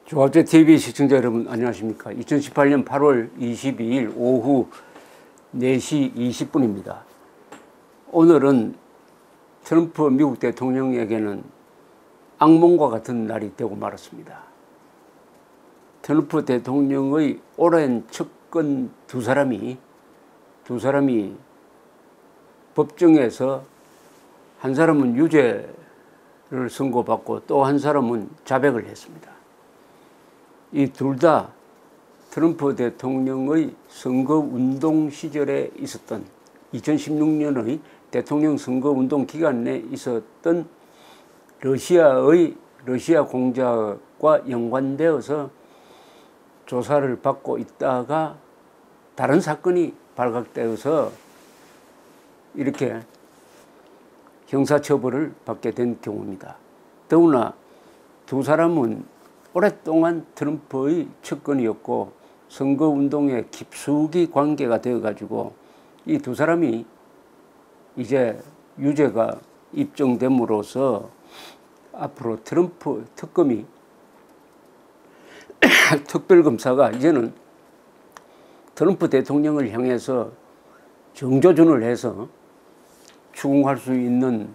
조합제 TV 시청자 여러분 안녕하십니까. 2018년 8월 22일 오후 4시 20분입니다. 오늘은 트럼프 미국 대통령에게는 악몽과 같은 날이 되고 말았습니다. 트럼프 대통령의 오랜 측근 두 사람이 법정에서 한 사람은 유죄를 선고받고 또 한 사람은 자백을 했습니다. 이 둘 다 트럼프 대통령의 선거운동 시절에 있었던 2016년의 대통령 선거운동 기간 내에 있었던 러시아 공작과 연관되어서 조사를 받고 있다가 다른 사건이 발각되어서 이렇게 형사처벌을 받게 된 경우입니다. 더구나 두 사람은 오랫동안 트럼프의 측근이었고 선거운동에 깊숙이 관계가 되어가지고 이 두 사람이 이제 유죄가 입증됨으로써 앞으로 트럼프 특검이 특별검사가 이제는 트럼프 대통령을 향해서 정조준을 해서 추궁할 수 있는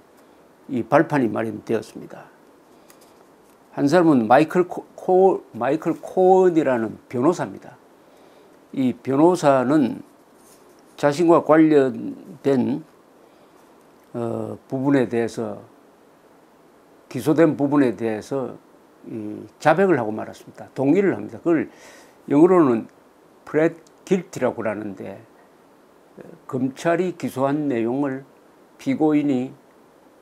이 발판이 마련되었습니다. 한 사람은 마이클 코언이라는 변호사입니다. 이 변호사는 자신과 관련된 부분에 대해서 기소된 부분에 대해서 자백을 하고 말았습니다. 동의를 합니다. 그걸 영어로는 plead guilty라고 하는데 검찰이 기소한 내용을 피고인이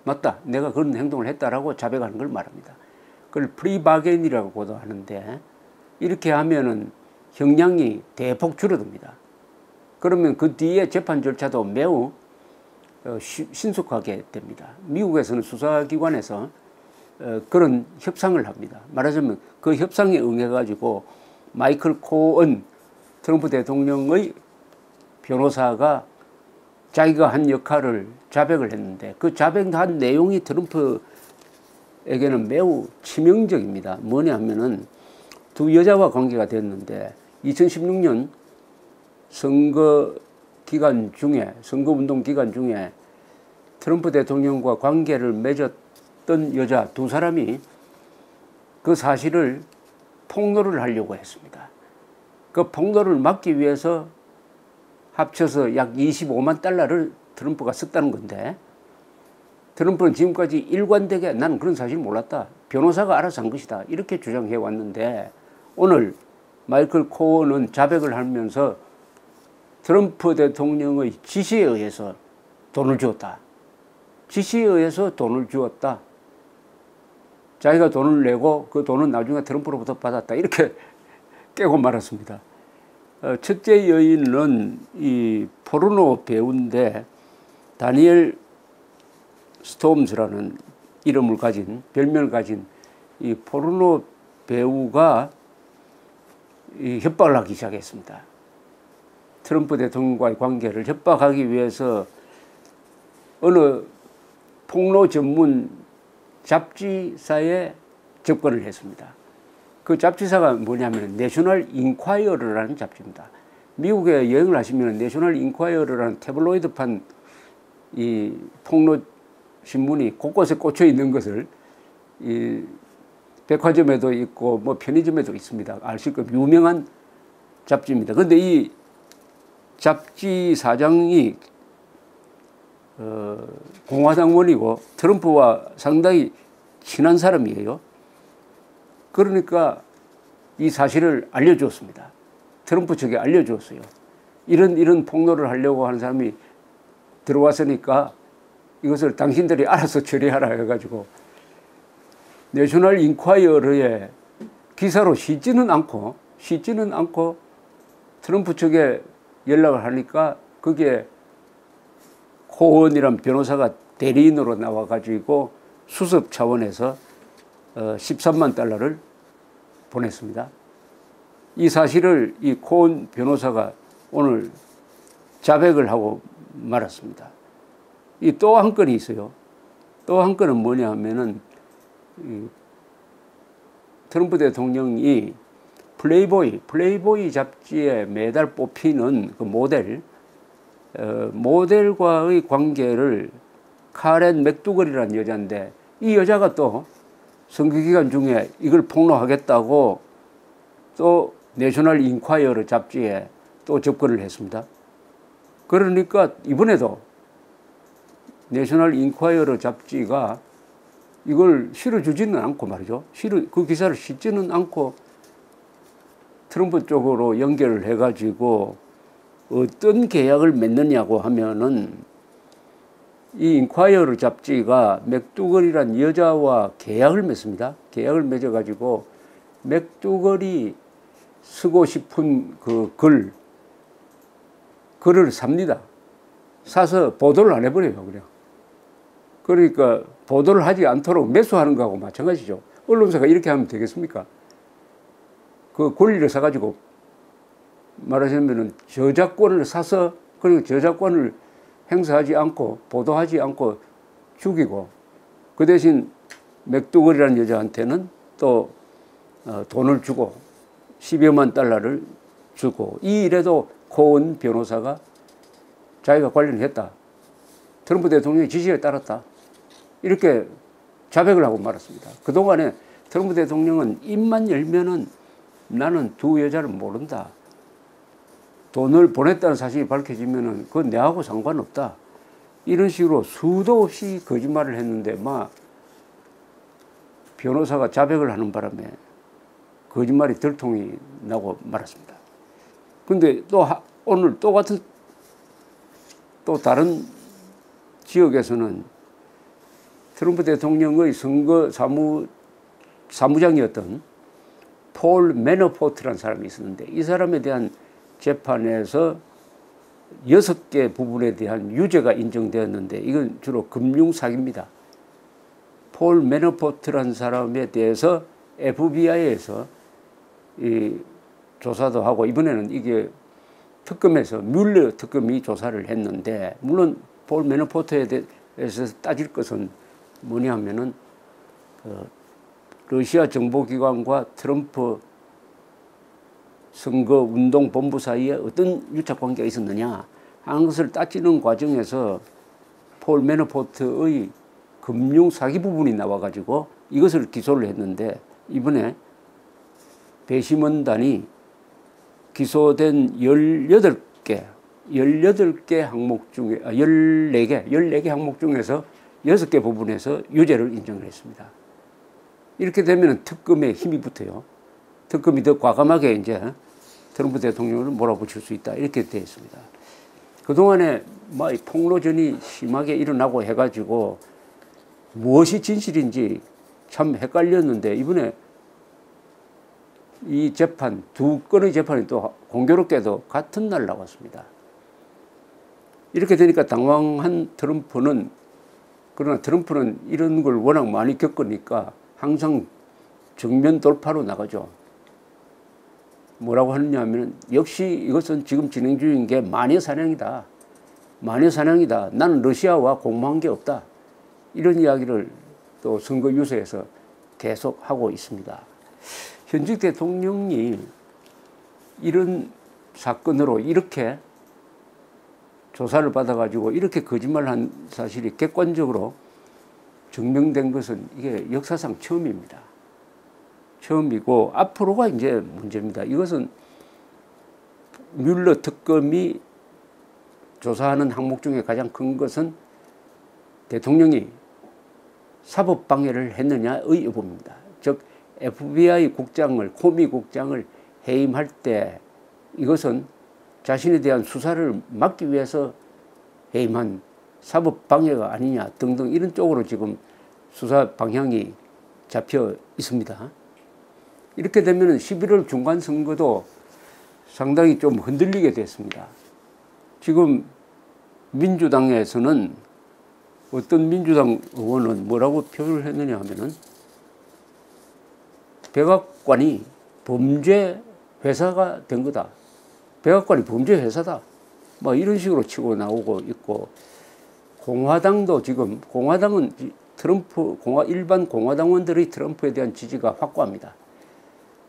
맞다, 내가 그런 행동을 했다라고 자백하는 걸 말합니다. 그걸 프리바겐이라고도 하는데 이렇게 하면은 형량이 대폭 줄어듭니다. 그러면 그 뒤에 재판 절차도 매우 신속하게 됩니다. 미국에서는 수사기관에서 그런 협상을 합니다. 말하자면 그 협상에 응해가지고 마이클 코언 트럼프 대통령의 변호사가 자기가 한 역할을 자백을 했는데 그 자백한 내용이 트럼프에게는 매우 치명적입니다. 뭐냐 하면은 두 여자와 관계가 됐는데 2016년 선거운동 기간 중에 트럼프 대통령과 관계를 맺었던 여자 두 사람이 그 사실을 폭로를 하려고 했습니다. 그 폭로를 막기 위해서 합쳐서 약 25만 달러를 트럼프가 썼다는 건데 트럼프는 지금까지 일관되게 나는 그런 사실 몰랐다, 변호사가 알아서 한 것이다, 이렇게 주장해 왔는데 오늘 마이클 코언은 자백을 하면서 트럼프 대통령의 지시에 의해서 돈을 주었다. 지시에 의해서 돈을 주었다. 자기가 돈을 내고 그 돈은 나중에 트럼프로부터 받았다. 이렇게 깨고 말았습니다. 첫째 여인은 이 포르노 배우인데 다니엘 스톰즈라는 별명을 가진 이 포르노 배우가 협박을 하기 시작했습니다. 트럼프 대통령과의 관계를 협박하기 위해서 어느 폭로 전문 잡지사에 접근을 했습니다. 그 잡지사가 뭐냐면 내셔널 인콰이어러라는 잡지입니다. 미국에 여행을 하시면 내셔널 인콰이어러라는 태블로이드판 이 폭로 신문이 곳곳에 꽂혀 있는 것을 이 백화점에도 있고 뭐 편의점에도 있습니다. 아실 겁니다. 유명한 잡지입니다. 그런데 이 잡지 사장이 공화당원이고 트럼프와 상당히 친한 사람이에요. 그러니까 이 사실을 알려주었습니다. 트럼프 측에 알려주었어요. 이런 폭로를 하려고 하는 사람이 들어왔으니까 이것을 당신들이 알아서 처리하라 해가지고 내셔널 인콰이어러의 기사로 싣지는 않고 트럼프 측에 연락을 하니까 그게 코언이란 변호사가 대리인으로 나와가지고 수습 차원에서 13만 달러를 보냈습니다. 이 사실을 이 코언 변호사가 오늘 자백을 하고 말았습니다. 이 또 한 건이 있어요. 또 한 건은 뭐냐 하면은 트럼프 대통령이 플레이보이 잡지에 매달 뽑히는 그 모델과의 관계를 카렌 맥두걸이라는 여자인데, 이 여자가 또 선거기간 중에 이걸 폭로하겠다고 또 내셔널 인콰이어러 잡지에 또 접근을 했습니다. 그러니까 이번에도 내셔널 인콰이어러 잡지가 이걸 실어주지는 않고 말이죠. 그 기사를 싣지는 않고 트럼프 쪽으로 연결을 해가지고 어떤 계약을 맺느냐고 하면은, 이 인콰이어러 잡지가 맥두걸이란 여자와 계약을 맺습니다. 계약을 맺어가지고 맥두걸이 쓰고 싶은 그 글을 삽니다. 사서 보도를 안 해버려요, 그냥. 그러니까 보도를 하지 않도록 매수하는 거하고 마찬가지죠. 언론사가 이렇게 하면 되겠습니까? 그 권리를 사가지고 말하자면은 저작권을 사서, 그리고 저작권을 행사하지 않고 보도하지 않고 죽이고, 그 대신 맥두걸이라는 여자한테는 또 돈을 주고 10여만 달러를 주고, 이 일에도 코언 변호사가 자기가 관련을 했다, 트럼프 대통령의 지시에 따랐다, 이렇게 자백을 하고 말았습니다. 그동안에 트럼프 대통령은 입만 열면은 나는 두 여자를 모른다, 돈을 보냈다는 사실이 밝혀지면은 그건 내하고 상관없다, 이런 식으로 수도 없이 거짓말을 했는데, 막 변호사가 자백을 하는 바람에 거짓말이 들통이 나고 말았습니다. 근데 또 오늘 또 다른 지역에서는 트럼프 대통령의 선거 사무장이었던 폴 매너포트라는 사람이 있었는데, 이 사람에 대한 재판에서 6개 부분에 대한 유죄가 인정되었는데, 이건 주로 금융 사기입니다. 폴 매너포트라는 사람에 대해서 FBI에서 조사도 하고, 이번에는 이게 특검에서 뮬러 특검이 조사를 했는데, 물론 폴 매너포트에 대해서 따질 것은 뭐냐 하면은 러시아 정보기관과 트럼프 선거운동본부 사이에 어떤 유착관계가 있었느냐 하는 것을 따지는 과정에서 폴 매너포트의 금융사기 부분이 나와가지고 이것을 기소를 했는데, 이번에 배심원단이 기소된 14개 항목 중에 14개 항목 중에서 6개 부분에서 유죄를 인정을 했습니다. 이렇게 되면 특검에 힘이 붙어요. 특검이 더 과감하게 이제 트럼프 대통령을 몰아붙일 수 있다, 이렇게 되어 있습니다. 그동안에 막 폭로전이 심하게 일어나고 해가지고 무엇이 진실인지 참 헷갈렸는데, 이번에 이 재판, 두 건의 재판이 또 공교롭게도 같은 날 나왔습니다. 이렇게 되니까 당황한 트럼프는, 그러나 트럼프는 이런 걸 워낙 많이 겪으니까 항상 정면 돌파로 나가죠. 뭐라고 하느냐 하면, 역시 이것은 지금 진행 중인 게 마녀사냥이다. 마녀사냥이다. 나는 러시아와 공모한 게 없다. 이런 이야기를 또 선거 유세에서 계속 하고 있습니다. 현직 대통령이 이런 사건으로 이렇게 조사를 받아가지고 이렇게 거짓말한 사실이 객관적으로 증명된 것은 이게 역사상 처음입니다. 처음이고 앞으로가 이제 문제입니다. 이것은 뮬러 특검이 조사하는 항목 중에 가장 큰 것은 대통령이 사법 방해를 했느냐의 여부입니다. 즉 FBI 국장을, 코미 국장을 해임할 때 이것은 자신에 대한 수사를 막기 위해서 해임한 사법 방해가 아니냐 등등 이런 쪽으로 지금 수사 방향이 잡혀 있습니다. 이렇게 되면 11월 중간 선거도 상당히 좀 흔들리게 됐습니다. 지금 민주당에서는 어떤 민주당 의원은 뭐라고 표현을 했느냐 하면은, 백악관이 범죄 회사가 된 거다. 백악관이 범죄 회사다. 뭐 이런 식으로 치고 나오고 있고, 공화당도 지금, 공화당은 일반 공화당원들의 트럼프에 대한 지지가 확고합니다.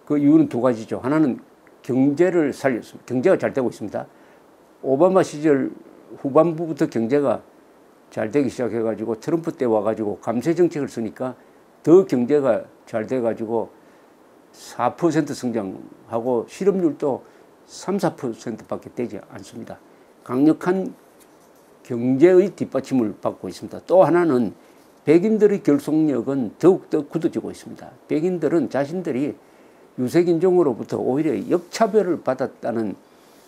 그 이유는 두 가지죠. 하나는 경제를 살렸습니다. 경제가 잘 되고 있습니다. 오바마 시절 후반부부터 경제가 잘 되기 시작해가지고 트럼프 때 와가지고 감세 정책을 쓰니까 더 경제가 잘 돼가지고 4% 성장하고 실업률도 3, 4%밖에 되지 않습니다. 강력한 경제의 뒷받침을 받고 있습니다. 또 하나는 백인들의 결속력은 더욱더 굳어지고 있습니다. 백인들은 자신들이 유색인종으로부터 오히려 역차별을 받았다는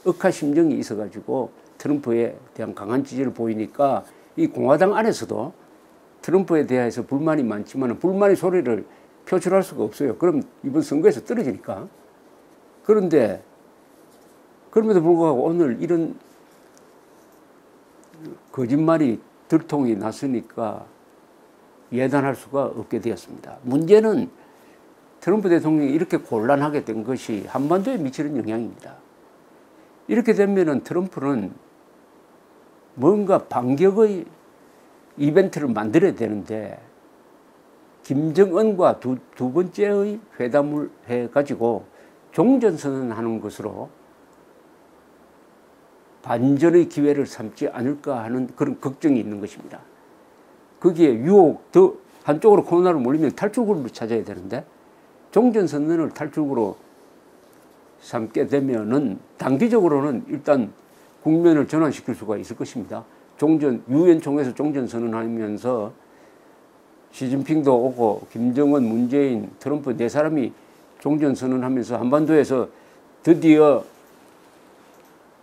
억하심정이 있어가지고 트럼프에 대한 강한 지지를 보이니까 이 공화당 안에서도 트럼프에 대해서 불만이 많지만 불만의 소리를 표출할 수가 없어요. 그럼 이번 선거에서 떨어지니까. 그런데 그럼에도 불구하고 오늘 이런 거짓말이 들통이 났으니까 예단할 수가 없게 되었습니다. 문제는 트럼프 대통령이 이렇게 곤란하게 된 것이 한반도에 미치는 영향입니다. 이렇게 되면은 트럼프는 뭔가 반격의 이벤트를 만들어야 되는데 김정은과 두 번째의 회담을 해가지고 종전선언하는 것으로 반전의 기회를 삼지 않을까 하는 그런 걱정이 있는 것입니다. 거기에 유혹, 더 한쪽으로 코로나를 몰리면 탈출구를 찾아야 되는데 종전선언을 탈출구로 삼게 되면은 단기적으로는 일단 국면을 전환시킬 수가 있을 것입니다. 유엔 총회에서 종전선언하면서 시진핑도 오고 김정은, 문재인, 트럼프 네 사람이 종전선언하면서 한반도에서 드디어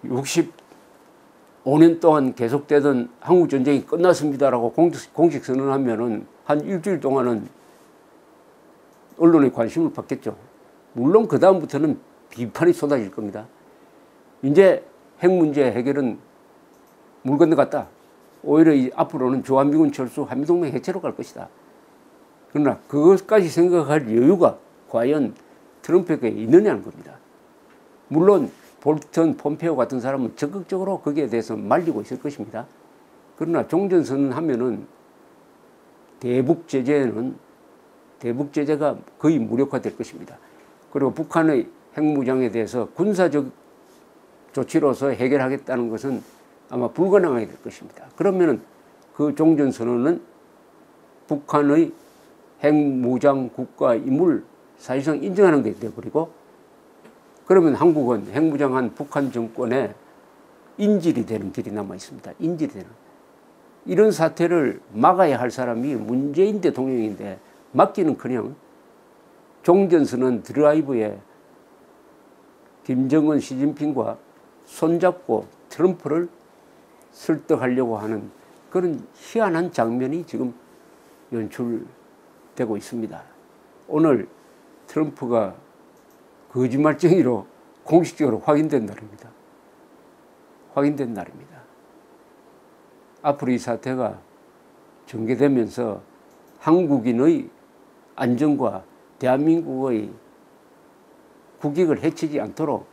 65년 동안 계속되던 한국전쟁이 끝났습니다라고 공식 선언하면은 한 일주일 동안은 언론의 관심을 받겠죠. 물론 그 다음부터는 비판이 쏟아질 겁니다. 이제 핵 문제 해결은 물 건너갔다. 오히려 앞으로는 주한미군 철수, 한미동맹 해체로 갈 것이다. 그러나 그것까지 생각할 여유가 과연 트럼프에게 있느냐는 겁니다. 물론 볼턴, 폼페오 같은 사람은 적극적으로 거기에 대해서 말리고 있을 것입니다. 그러나 종전선언하면은 대북 제재가 거의 무력화될 것입니다. 그리고 북한의 핵무장에 대해서 군사적 조치로서 해결하겠다는 것은 아마 불가능하게 될 것입니다. 그러면은 그 종전선언은 북한의 핵무장 국가임을 사실상 인정하는 게 되어버리고 그러면 한국은 핵무장한 북한 정권의 인질이 되는 길이 남아 있습니다. 인질이 되는. 이런 사태를 막아야 할 사람이 문재인 대통령인데 막기는커녕 종전선언 드라이브에 김정은, 시진핑과 손잡고 트럼프를 설득하려고 하는 그런 희한한 장면이 지금 연출되고 있습니다. 오늘 트럼프가 거짓말쟁이로 공식적으로 확인된 날입니다. 확인된 날입니다. 앞으로 이 사태가 전개되면서 한국인의 안전과 대한민국의 국익을 해치지 않도록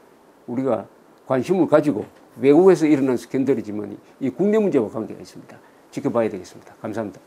우리가 관심을 가지고 외국에서 일어난 스캔들이지만 이 국내 문제와 관계가 있습니다. 지켜봐야 되겠습니다. 감사합니다.